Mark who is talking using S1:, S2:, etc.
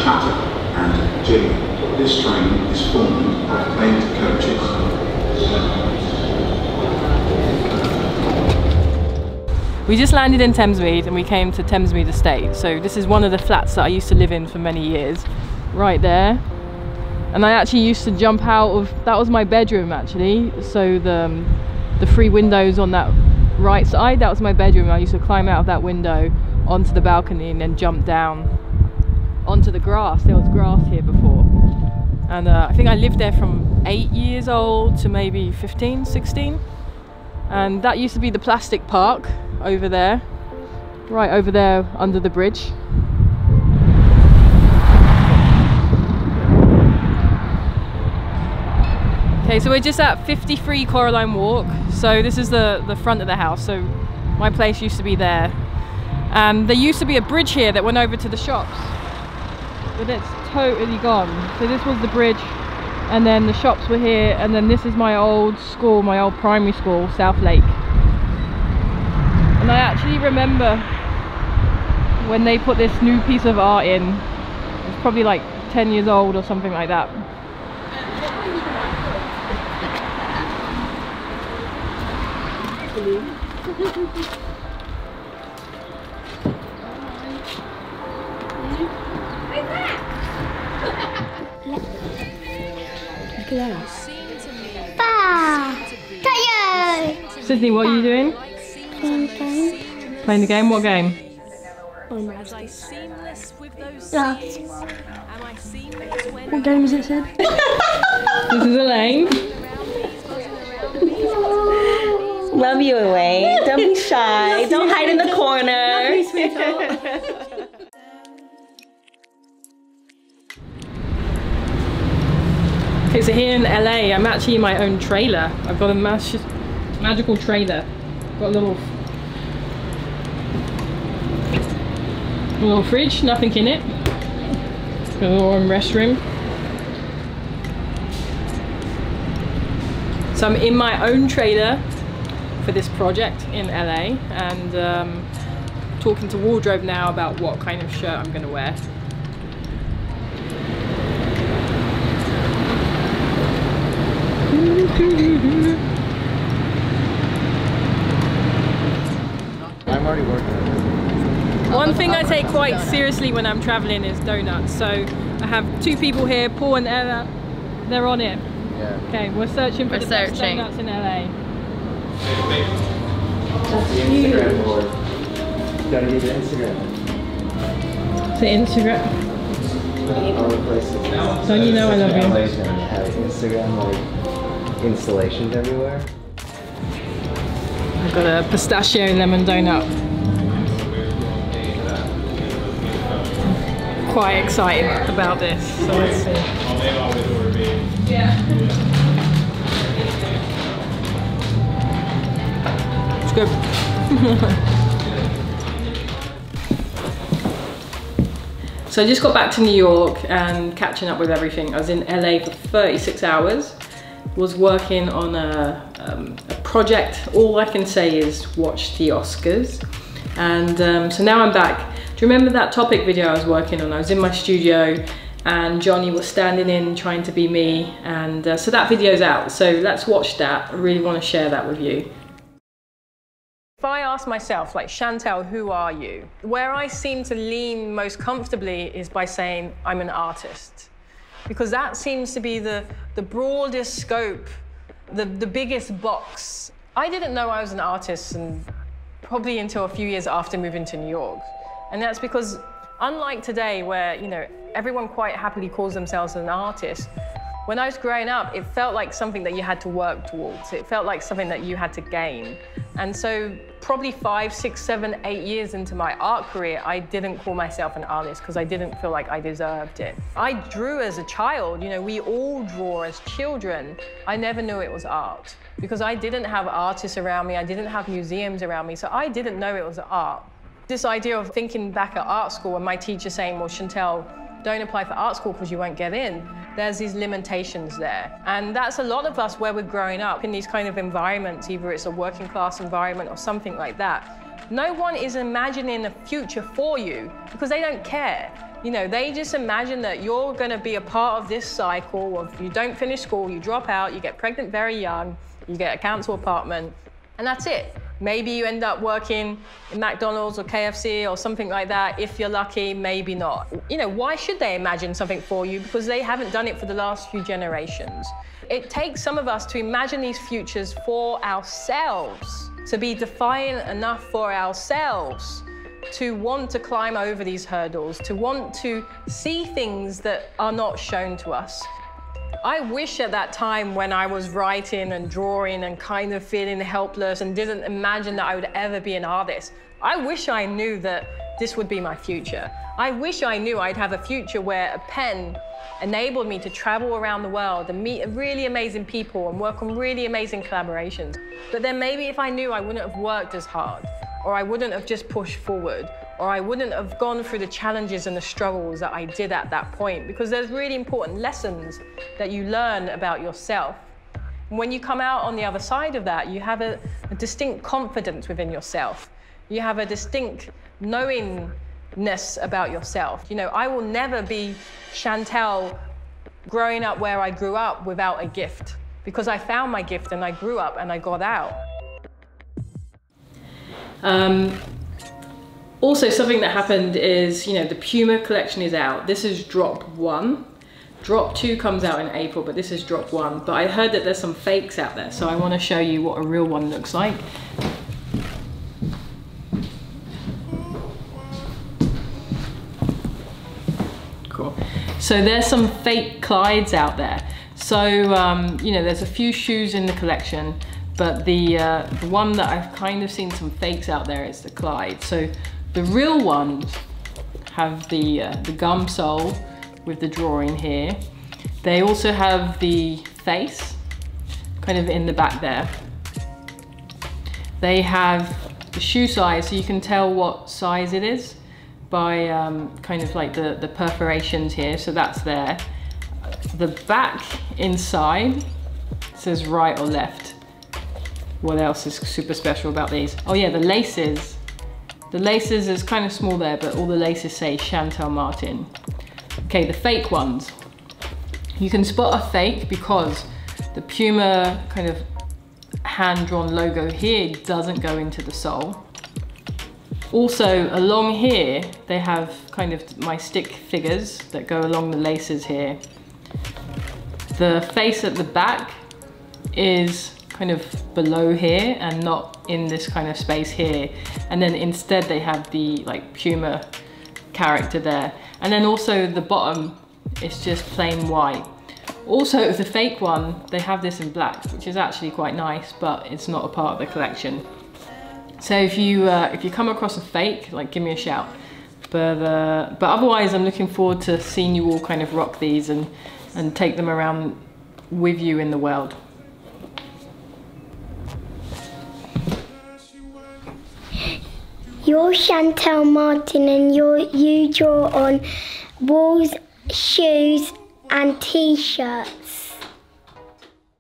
S1: chatter and jigging. This train is formed of paint coaches.
S2: We just landed in Thamesmead and we came to Thamesmead Estate. So this is one of the flats that I used to live in for many years, right there. And I actually used to jump out of, that was my bedroom actually. So the three windows on that right side, that was my bedroom. I used to climb out of that window onto the balcony and then jump down onto the grass. There was grass here before. And I think I lived there from 8 years old to maybe 15, 16. And that used to be the plastic park over there, right over there under the bridge. Okay, so we're just at 53 Coraline Walk. So this is the front of the house. So my place used to be there. And there used to be a bridge here that went over to the shops, but it's totally gone. So this was the bridge, and then the shops were here, and then this is my old school, my old primary school, South Lake. And I actually remember when they put this new piece of art in. It's probably like 10 years old or something like that. Look at that. Sydney, what are you doing?
S3: Playing the game.
S2: Playing the game? What game?
S3: What game is it, Sid?
S2: This is Elaine.
S4: Love you, Elaine. Don't be shy. Don't hide in the corner.
S2: Okay, so here in LA, I'm actually in my own trailer. I've got a magical trailer. Got a little fridge, nothing in it. Got a little restroom. So I'm in my own trailer for this project in LA, and talking to wardrobe now about what kind of shirt I'm going to wear.
S5: I'm already working.
S2: One thing I take quite seriously when I'm traveling is donuts. So I have two people here, Paul and Ella. They're on it.
S5: Yeah.
S2: Okay, we're searching for the best donuts in LA.
S5: Instagram board. You gotta get your Instagram.
S2: So Instagram.
S5: All the places.
S2: So you know I love you.
S5: They have Instagram like installations everywhere.
S2: I've got a pistachio lemon donut. Quite excited about this, so let's see. Yeah. It's good. So I just got back to New York and catching up with everything. I was in LA for 36 hours. Was working on a project. All I can say is watch the Oscars. And so now I'm back. Do you remember that topic video I was working on? I was in my studio and Johnny was standing in trying to be me. And so that video's out. So let's watch that. I really want to share that with you. If I ask myself, like, Shantell, who are you? Where I seem to lean most comfortably is by saying I'm an artist. Because that seems to be the broadest scope, the biggest box. I didn't know I was an artist and probably until a few years after moving to New York. And that's because unlike today where, you know, everyone quite happily calls themselves an artist, when I was growing up, it felt like something that you had to work towards. It felt like something that you had to gain. And so probably 5, 6, 7, 8 years into my art career, I didn't call myself an artist because I didn't feel like I deserved it. I drew as a child, you know, we all draw as children. I never knew it was art because I didn't have artists around me. I didn't have museums around me. So I didn't know it was art. This idea of thinking back at art school and my teacher saying, well, Shantell, don't apply for art school because you won't get in. There's these limitations there. And that's a lot of us where we're growing up in these kind of environments, either it's a working class environment or something like that. No one is imagining a future for you because they don't care. You know, they just imagine that you're going to be a part of this cycle of you don't finish school, you drop out, you get pregnant very young, you get a council apartment, and that's it. Maybe you end up working in McDonald's or KFC or something like that. If you're lucky, maybe not. You know, why should they imagine something for you? Because they haven't done it for the last few generations. It takes some of us to imagine these futures for ourselves, to be defiant enough for ourselves, to want to climb over these hurdles, to want to see things that are not shown to us. I wish at that time when I was writing and drawing and kind of feeling helpless and didn't imagine that I would ever be an artist, I wish I knew that this would be my future. I wish I knew I'd have a future where a pen enabled me to travel around the world and meet really amazing people and work on really amazing collaborations. But then maybe if I knew, I wouldn't have worked as hard, or I wouldn't have just pushed forward, or I wouldn't have gone through the challenges and the struggles that I did at that point, because there's really important lessons that you learn about yourself. When you come out on the other side of that, you have a distinct confidence within yourself. You have a distinct knowingness about yourself. You know, I will never be Shantell growing up where I grew up without a gift, because I found my gift and I grew up and I got out. Also, something that happened is, you know, the Puma collection is out. This is drop 1. Drop 2 comes out in April, but this is drop 1. But I heard that there's some fakes out there, so I want to show you what a real one looks like. Cool. So there's some fake Clydes out there. So, you know, there's a few shoes in the collection, but the one that I've kind of seen some fakes out there is the Clyde. So the real ones have the gum sole with the drawing here. They also have the face kind of in the back there. They have the shoe size, so you can tell what size it is by kind of like the perforations here, so that's there. The back inside says right or left. What else is super special about these? Oh yeah, the laces. The laces is kind of small there, but all the laces say Shantell Martin. Okay, the fake ones. You can spot a fake because the Puma kind of hand-drawn logo here doesn't go into the sole. Also, along here, they have kind of my stick figures that go along the laces here. The face at the back is kind of below here and not in this kind of space here. And then instead they have the like Puma character there. And then also the bottom is just plain white. Also the fake one, they have this in black, which is actually quite nice, but it's not a part of the collection. So if you come across a fake, like give me a shout. But otherwise I'm looking forward to seeing you all kind of rock these and take them around with you in the world.
S3: You're Shantell Martin and you draw on walls, shoes and t-shirts.